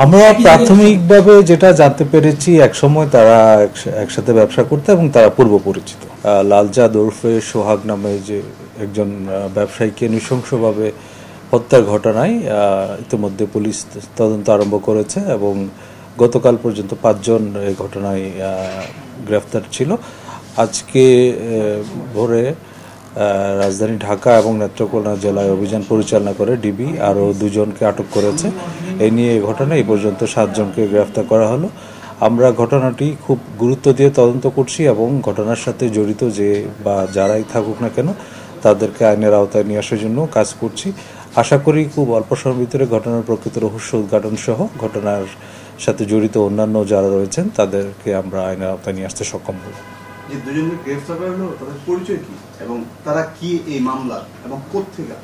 আমরা প্রাথমিকভাবে যেটা জানতে পেরেছি একসময় তারা একসাথে ব্যবসা করতে এবং তারা পূর্ব পরিচিত। লালচাঁদ ওরফে সোহাগ নামে যে একজন ব্যবসায়ীকে নৃশংসভাবে হত্যার ঘটনায় ইতিমধ্যে পুলিশ তদন্ত আরম্ভ করেছে এবং গতকাল পর্যন্ত 5 জন এই ঘটনায় গ্রেফতার ছিল। আজকে ভোরে রাজধানী ঢাকা এবং নেত্রকোনা জেলায় অভিযান পরিচালনা করে ডিবি আরও 2 জনকে আটক করেছে। এই নিয়ে এই ঘটনায় এই পর্যন্ত 7 জনকে গ্রেফতার করা হলো। আমরা ঘটনাটি খুব গুরুত্ব দিয়ে তদন্ত করছি এবং ঘটনার সাথে জড়িত যে বা যারাই থাকুক না কেন তাদেরকে আইনের আওতায় নিয়ে আসার জন্য কাজ করছি। আশা করি খুব অল্প সময়ের ভিতরে ঘটনার প্রকৃত রহস্য উদ্ঘাটন সহ ঘটনার সাথে জড়িত অন্যান্য যারা রয়েছেন তাদেরকে আমরা আইনের আওতায় নিয়ে আসতে সক্ষম হব। যে দুজনকে গ্রেফতার করা হলো তাদের পরিচয় কি এবং তারা কি এই মামলা এবং কোত্থেকে?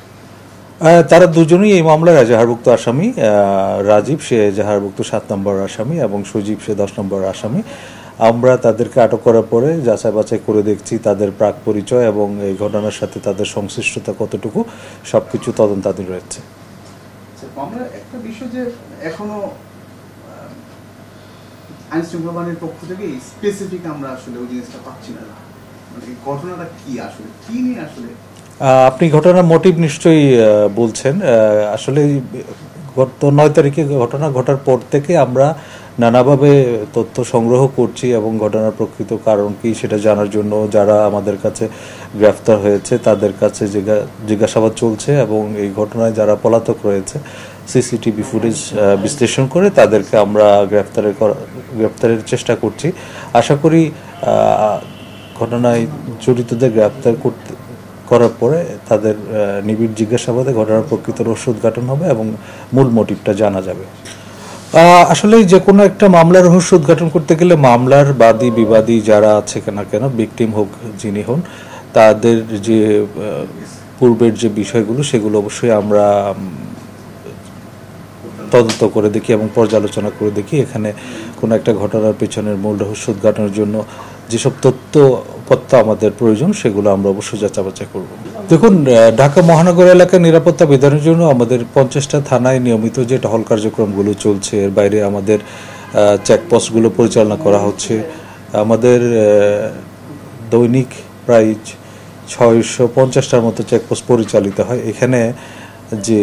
তারা দুজনেই এই মামলার এজাহারভুক্ত আসামি। রাজীব সে এজাহারভুক্ত 7 নম্বর আসামি এবং সজীব সে 10 নম্বর আসামি। আমরা তাদেরকে আটক করার পরে যাচাই বাছাই করে দেখছি তাদের প্রাক পরিচয় এবং এই ঘটনার সাথে তাদের সংশ্লিষ্টতা কতটুকু সবকিছু তদন্তাধীন রয়েছে। আমরা একটা বিষয় যে এখনো আইন শৃঙ্খলা বাহিনীর পক্ষ থেকে স্পেসিফিক আমরা আসলে ওই জিনিসটা পাচ্ছি না, মানে ঘটনাটা কি আসলে কি নিয়ে আসলে আপনি ঘটনার মোটিভ নিশ্চয়ই বলছেন। আসলে গত 9 তারিখে ঘটনা ঘটার পর থেকে আমরা নানাভাবে তথ্য সংগ্রহ করছি এবং ঘটনার প্রকৃত কারণ কি সেটা জানার জন্য যারা আমাদের কাছে গ্রেফতার হয়েছে তাদের কাছে জিজ্ঞাসাবাদ চলছে এবং এই ঘটনায় যারা পলাতক রয়েছে সিসিটিভি ফুটেজ বিশ্লেষণ করে তাদেরকে আমরা গ্রেফতারের চেষ্টা করছি। আশা করি ঘটনায় জড়িতদের গ্রেফতার করার পরে তাদের নিবিড় জিজ্ঞাসাবাদে ঘটনার প্রকৃত রহস্য উদ্ঘাটন হবে এবং মূল মোটিভটা জানা যাবে। আসলে যে কোনো একটা মামলার রহস্য উদ্ঘাটন করতে গেলে মামলার বাদী বিবাদী যারা আছে না কেন ভিকটিম হোক যিনি হন তাদের যে পূর্বের যে বিষয়গুলো সেগুলো অবশ্যই আমরা তদন্ত করে দেখি এবং পর্যালোচনা করে দেখি এখানে কোনো একটা ঘটনার পেছনের মূল রহস্য উদ্ঘাটনের জন্য যেসব তথ্যপত্র আমাদের প্রয়োজন সেগুলো আমরা অবশ্যই যাচাই বাছাই করব। দেখুন, ঢাকা মহানগর এলাকার নিরাপত্তা বিধানের জন্য আমাদের 50টা থানায় নিয়মিত যে টহল কার্যক্রমগুলো চলছে, এর বাইরে আমাদের চেকপোস্টগুলো পরিচালনা করা হচ্ছে। আমাদের দৈনিক প্রায় 650টার মতো চেকপোস্ট পরিচালিত হয়। এখানে যে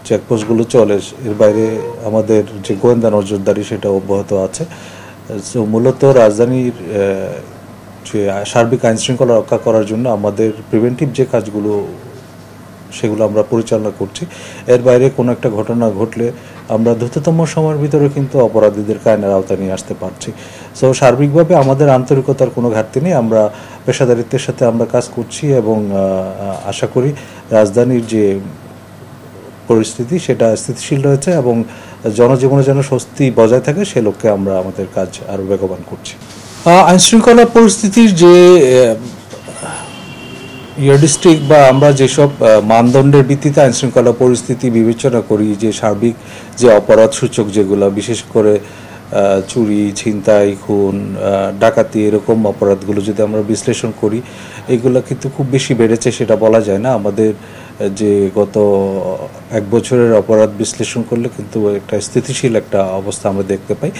চেকপোস্টগুলো চলে এর বাইরে আমাদের যে গোয়েন্দা নজরদারি সেটা অব্যাহত আছে। মূলত রাজধানীর যে সার্বিক আইন শৃঙ্খলা রক্ষা করার জন্য আমাদের প্রিভেন্টিভ যে কাজগুলো সেগুলো আমরা পরিচালনা করছি। এর বাইরে কোনো একটা ঘটনা ঘটলে আমরা দ্রুততম সময়ের ভিতরে কিন্তু অপরাধীদেরকে আইনের আওতায় নিয়ে আসতে পারছি। সো সার্বিকভাবে আমাদের আন্তরিকতার কোনো ঘাটতি নেই, আমরা পেশাদারিত্বের সাথে আমরা কাজ করছি এবং আশা করি রাজধানীর যে পরিস্থিতি সেটা স্থিতিশীল রয়েছে এবং জনজীবনে যেন স্বস্তি বজায় থাকে সে লক্ষ্যে আমরা আমাদের কাজ আরও বেগবান করছি। আইন শৃঙ্খলা পরিস্থিতির যে ইয়ারডিস্ট্রিক বা আমরা যেসব মানদণ্ডের ভিত্তিতে আইন শৃঙ্খলা পরিস্থিতি বিবেচনা করি, যে সার্বিক যে অপরাধ সূচক যেগুলো বিশেষ করে চুরি, ছিনতাই, খুন, ডাকাতি এরকম অপরাধগুলো যদি আমরা বিশ্লেষণ করি এগুলো কিন্তু খুব বেশি বেড়েছে সেটা বলা যায় না। আমাদের যে গত 1 বছরের অপরাধ বিশ্লেষণ করলে কিন্তু একটা স্থিতিশীল একটা অবস্থা আমরা দেখতে পাই।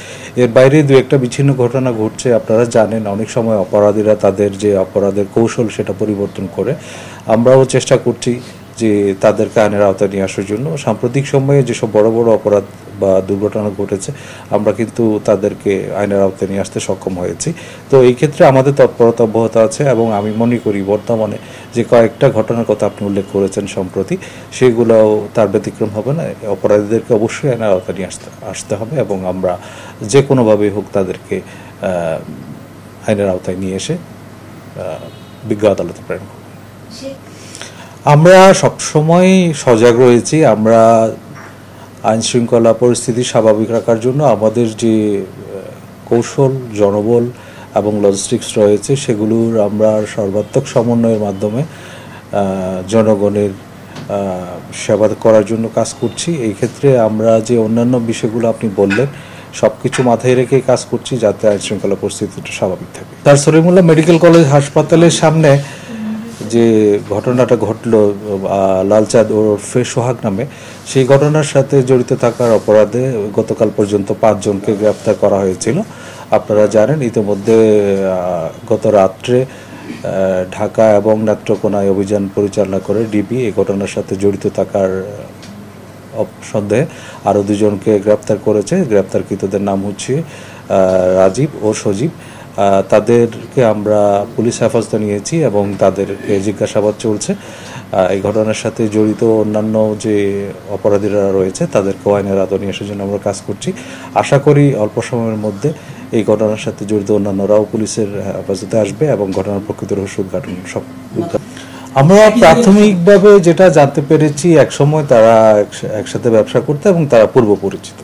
এর বাইরে 2-1টা বিচ্ছিন্ন ঘটনা ঘটছে। আপনারা জানেন অনেক সময় অপরাধীরা তাদের যে অপরাধের কৌশল সেটা পরিবর্তন করে। আমরাও চেষ্টা করছি যে তাদেরকে আইনের আওতায় নিয়ে আসার জন্য। সাম্প্রতিক সময়ে যেসব বড় বড় অপরাধ বা দুর্ঘটনা ঘটেছে আমরা কিন্তু তাদেরকে আইনের আওতায় নিয়ে আসতে সক্ষম হয়েছি। তো এই ক্ষেত্রে আমাদের তৎপরতা অব্যাহত আছে এবং আমি মনে করি বর্তমানে যে কয়েকটা ঘটনার কথা আপনি উল্লেখ করেছেন সম্প্রতি, সেগুলোও তার ব্যতিক্রম হবে না। অপরাধীদেরকে অবশ্যই আইনের আওতায় নিয়ে আসতে হবে এবং আমরা যে কোনোভাবেই হোক তাদেরকে আইনের আওতায় নিয়ে এসে বিজ্ঞ আদালতে প্রেরণ করব। আমরা সবসময় সজাগ রয়েছি। আমরা আইন শৃঙ্খলা পরিস্থিতি স্বাভাবিক রাখার জন্য আমাদের যে কৌশল, জনবল এবং লজিস্টিক্স রয়েছে সেগুলোর আমরা সর্বাত্মক সমন্বয়ের মাধ্যমে জনগণের সেবা করার জন্য কাজ করছি। এই ক্ষেত্রে আমরা যে অন্যান্য বিষয়গুলো আপনি বললেন সব কিছু মাথায় রেখে কাজ করছি যাতে আইন শৃঙ্খলা পরিস্থিতিটা স্বাভাবিক থাকে। তার সলিমুল্লাহ মেডিকেল কলেজ হাসপাতালের সামনে যে ঘটনাটা ঘটলো লালচাঁদ ওরফে সোহাগ নামে, সেই ঘটনার সাথে জড়িত থাকার অপরাধে গতকাল পর্যন্ত 5 জনকে গ্রেপ্তার করা হয়েছিল। আপনারা জানেন ইতিমধ্যে গত রাত্রে ঢাকা এবং নেত্রকোনায় অভিযান পরিচালনা করে ডিবি এই ঘটনার সাথে জড়িত থাকার সন্দেহে আরও 2 জনকে গ্রেপ্তার করেছে। গ্রেপ্তারকৃতদের নাম হচ্ছে রাজীব ও সজীব। তাদেরকে আমরা পুলিশ হেফাজতে নিয়েছি এবং তাদেরকে জিজ্ঞাসাবাদ চলছে। এই ঘটনার সাথে জড়িত অন্যান্য যে অপরাধীরা রয়েছে তাদেরকে আইনের আওতায় নিয়ে আসার জন্য আমরা কাজ করছি। আশা করি অল্প সময়ের মধ্যে এই ঘটনার সাথে জড়িত অন্যান্যরাও পুলিশের হেফাজতে আসবে এবং ঘটনার প্রকৃত রহস্য উদ্ঘাটন সব আমরা প্রাথমিকভাবে যেটা জানতে পেরেছি, একসময় তারা একসাথে ব্যবসা করতে এবং তারা পূর্ব পরিচিত।